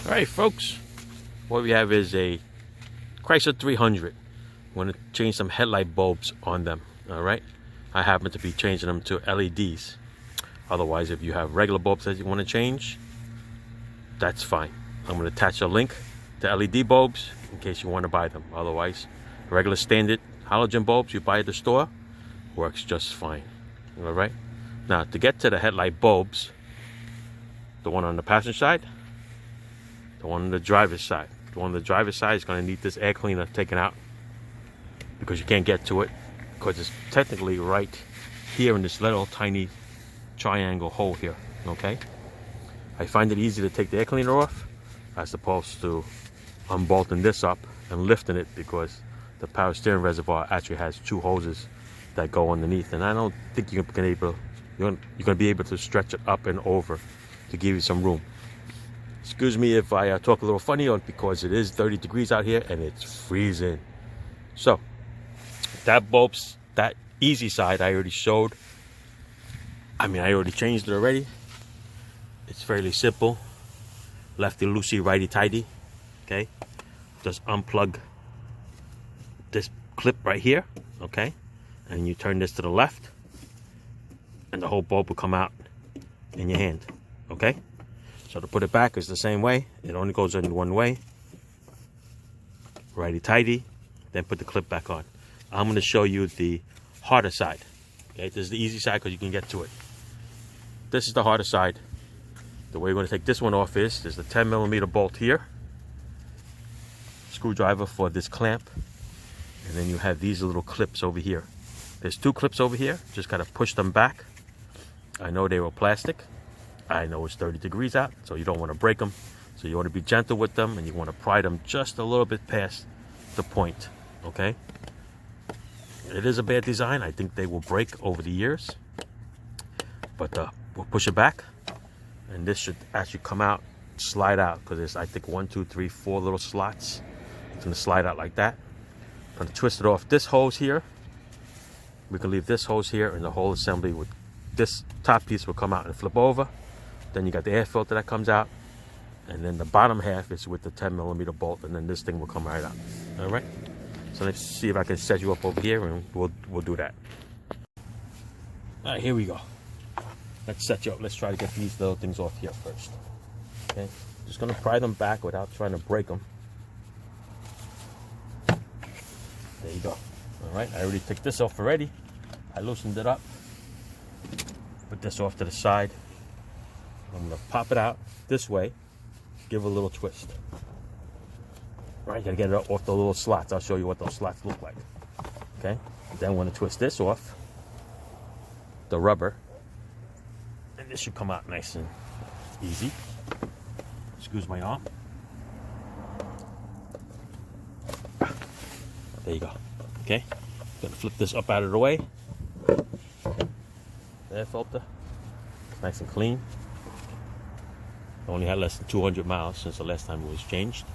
All right, folks, what we have is a Chrysler 300. Want to change some headlight bulbs on them. All right, I happen to be changing them to LEDs. Otherwise, if you have regular bulbs that you want to change, that's fine. I'm going to attach a link to LED bulbs in case you want to buy them. Otherwise, regular standard halogen bulbs you buy at the store works just fine. All right, now to get to the headlight bulbs, the one on the passenger side, the one on the driver's side. The one on the driver's side is going to need this air cleaner taken out because you can't get to it because it's technically right here in this little tiny triangle hole here. Okay, I find it easy to take the air cleaner off as opposed to unbolting this up and lifting it because the power steering reservoir actually has two hoses that go underneath, and I don't think you're going to be able to stretch it up and over to give you some room. Excuse me if I talk a little funny because it is 30 degrees out here and it's freezing. So that bulb's, that easy side I already showed. I already changed it already. It's fairly simple. Lefty loosey, righty tighty. Okay, just unplug this clip right here. Okay, and you turn this to the left and the whole bulb will come out in your hand. Okay, so to put it back is the same way. It only goes in one way. Righty tighty, then put the clip back on. I'm going to show you the harder side. Okay, this is the easy side because you can get to it. This is the harder side. The way we're going to take this one off is there's the 10mm bolt here, screwdriver for this clamp, and then you have these little clips over here. There's two clips over here. Just got to push them back. I know they were plastic. I know it's 30 degrees out, so you don't want to break them. So you want to be gentle with them, and you want to pry them just a little bit past the point. Okay? It is a bad design. I think they will break over the years. But we'll push it back, and this should actually come out, slide out, because there's, I think, 1, 2, 3, 4 little slots. It's going to slide out like that. I'm going to twist it off this hose here. We can leave this hose here, and the whole assembly with this top piece will come out and flip over. Then you got the air filter that comes out, and then the bottom half is with the 10mm bolt, and then this thing will come right out. All right. So let's see if I can set you up over here, and we'll do that. All right, here we go. Let's set you up. Let's try to get these little things off here first. Okay. Just gonna pry them back without trying to break them. There you go. All right. I already took this off already. I loosened it up. Put this off to the side. I'm gonna pop it out this way. Give it a little twist. Right, you gotta get it off the little slots. I'll show you what those slots look like. Okay, then I'm gonna twist this off the rubber, and this should come out nice and easy. Excuse my arm. There you go. Okay, gonna flip this up out of the way. Air filter, it's nice and clean. Only had less than 200 miles since the last time it was changed.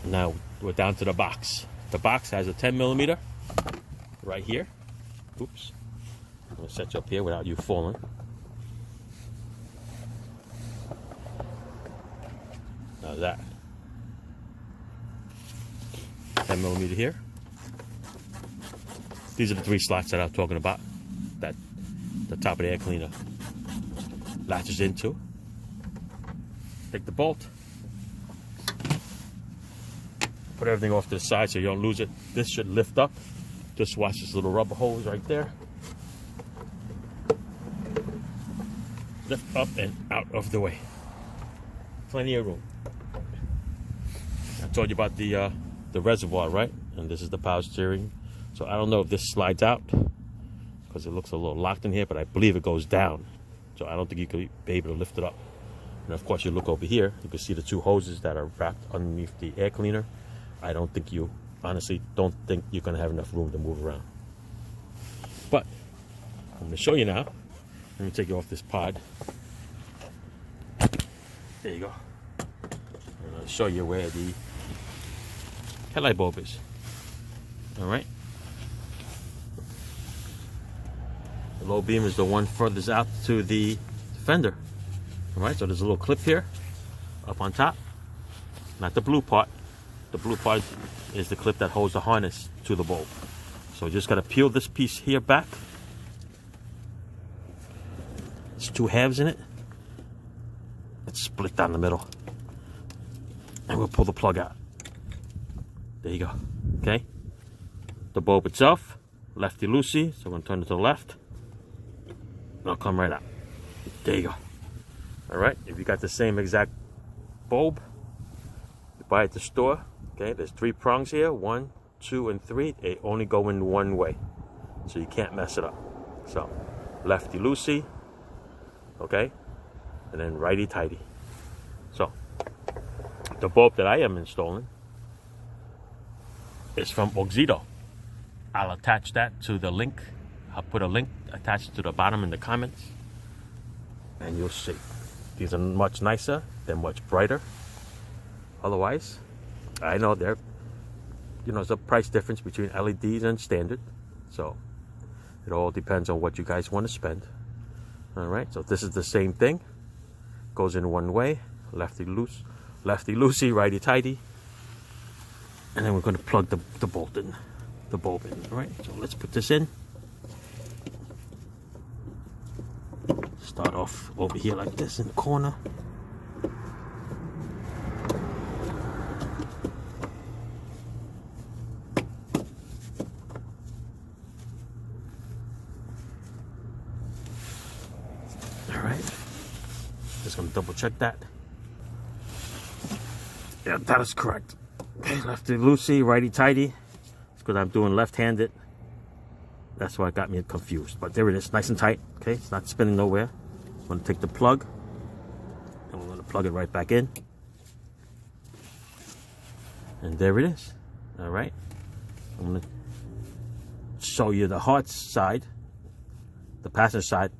Now we're down to the box. The box has a 10mm right here. Oops. I'm going to set you up here without you falling. Now that 10mm here. These are the 3 slots that I'm talking about that the top of the air cleaner latches into. Take the bolt, put everything off to the side so you don't lose it. This should lift up. Just watch this little rubber hose right there. Lift up and out of the way. Plenty of room. I told you about the reservoir, right? And this is the power steering. So I don't know if this slides out because it looks a little locked in here, but I believe it goes down. So I don't think you could be able to lift it up. And of course, you look over here, you can see the 2 hoses that are wrapped underneath the air cleaner. I don't think honestly don't think you're going to have enough room to move around. But I'm going to show you now. Let me take you off this pod. There you go. I'm going to show you where the headlight bulb is. All right. The low beam is the one furthest out to the fender. All right, so there's a little clip here. up on top. Not the blue part. The blue part is the clip that holds the harness to the bulb. So just gotta peel this piece here back. There's two halves in it. It's split down the middle. And we'll pull the plug out. There you go. Okay? The bulb itself, lefty-loosey, so I'm gonna turn it to the left. And I'll come right out. There you go. Alright, if you got the same exact bulb, you buy at the store. Okay, there's 3 prongs here, 1, 2, and 3. They only go in one way, so you can't mess it up. So, lefty-loosey, okay, and then righty-tighty. So, the bulb that I am installing is from Auxito. I'll attach that to the link. I'll put a link attached to the bottom in the comments, and you'll see. These are much nicer. They're much brighter. Otherwise, I know there's a price difference between LEDs and standard. So it all depends on what you guys want to spend. All right. So this is the same thing. Goes in one way. Lefty-loosey, righty-tighty. And then we're going to plug the bulb in. All right. So let's put this in. Start off over here like this in the corner. Alright. Just gonna double check that. Yeah, that is correct. Okay, lefty-loosey, righty-tighty. It's because I'm doing left-handed. That's why it got me confused. But there it is, nice and tight. Okay, it's not spinning nowhere. I'm gonna take the plug and we're gonna plug it right back in. And there it is. All right. I'm gonna show you the hard side. The passenger side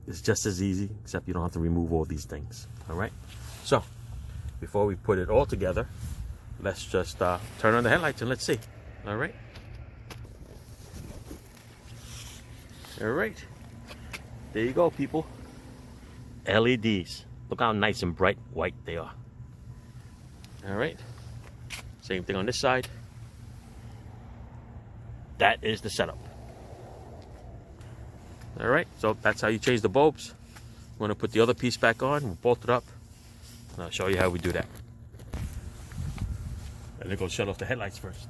is just as easy, except you don't have to remove all these things. All right. So before we put it all together, let's just turn on the headlights and let's see. All right. All right, there you go, people. LEDs. Look how nice and bright white they are. All right, same thing on this side. That is the setup. All right, so that's how you change the bulbs. I'm gonna put the other piece back on, we'll bolt it up, and I'll show you how we do that. And then go shut off the headlights first.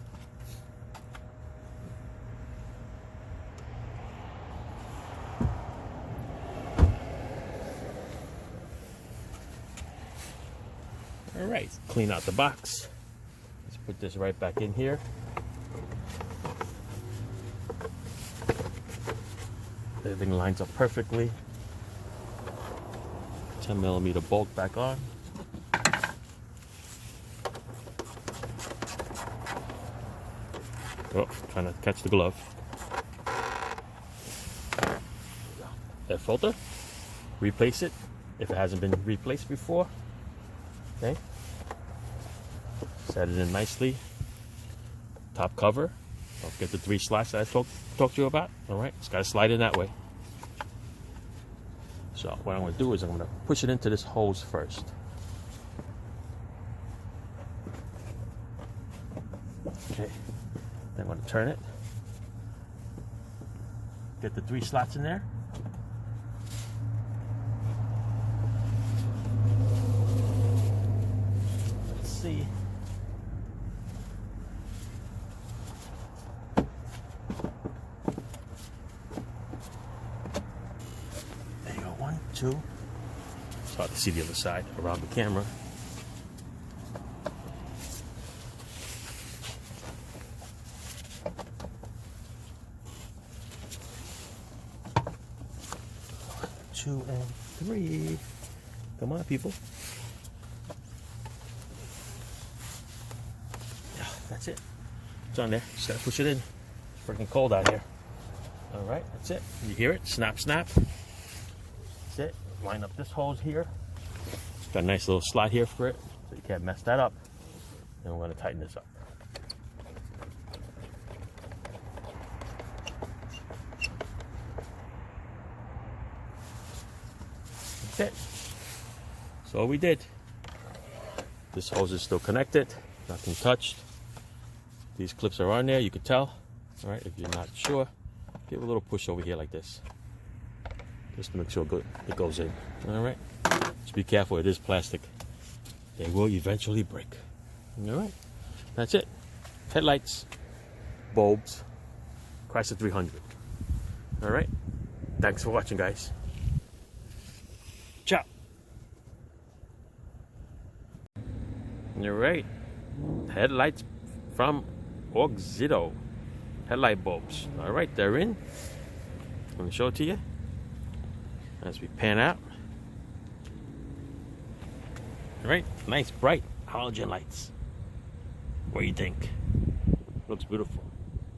All right, clean out the box. Let's put this right back in here. Everything lines up perfectly. 10mm bolt back on. Oh, trying to catch the glove. Air filter. Replace it if it hasn't been replaced before. Okay, set it in nicely. Top cover. Don't forget the 3 slots that I talked to you about. All right, it's got to slide in that way. So what I'm going to do is I'm going to push it into this hose first. Okay, then I'm going to turn it. Get the 3 slots in there. See. There you go, 1, 2. It's hard to see the other side around the camera. One, 2, and 3. Come on, people. That's it. It's on there. Just gotta push it in. It's freaking cold out here. All right, that's it. You hear it? Snap, snap. That's it. Line up this hose here. It's got a nice little slot here for it, so you can't mess that up. And we're gonna tighten this up. That's it. That's all we did. This hose is still connected, nothing touched. These clips are on there, you can tell. All right, if you're not sure, give a little push over here like this, just to make sure it goes in. All right, just be careful, it is plastic. They will eventually break. All right, that's it. Headlights, bulbs, Chrysler 300. All right, thanks for watching, guys. Ciao. All right, headlights from Auxito. Headlight bulbs. All right, they're in. I'm gonna show it to you as we pan out. All right, nice bright halogen lights. What do you think? Looks beautiful.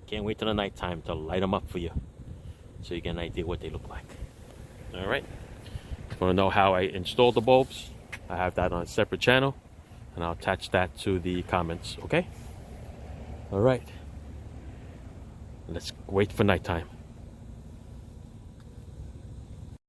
Can't wait till the nighttime to light them up for you, so you get an idea what they look like. All right. If you want to know how I installed the bulbs, I have that on a separate channel, and I'll attach that to the comments. Okay. All right. Let's wait for nighttime.